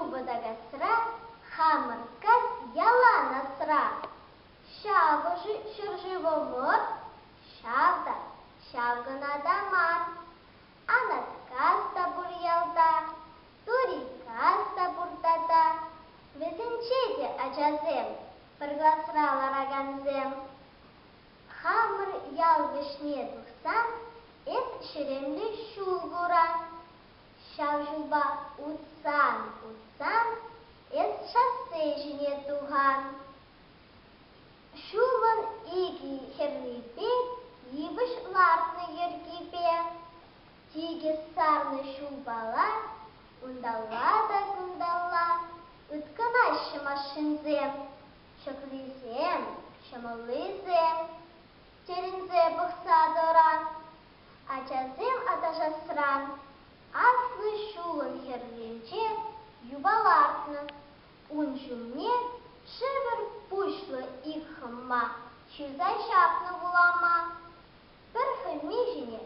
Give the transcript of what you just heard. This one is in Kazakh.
шубадағы сыра, хамыр каз ялана сыра. Шавы шыржыво мор, шавда, шавгана дамар. Анат каз табур ялда, тури каз табур тата. Везенчеде ачазем, пыргласрала раганзем. Хамыр ял вишне тухсан, эт шеремлі шулгуран. Шавжуба утсан, эт шассе жіне туған. Шулын иги херлипе, ебіш лартны ергипе. Тиге сарны шулбала, ундала да гундала. Үткінай шымашынзем, шықлизем, шымылызем. Терінзе бұқса доран, ачазем атажасран. Аслы шулын херленче юбалартны. Унжумне шывыр пушлы ихымма, чүзай шапны булама. Бір хымежіне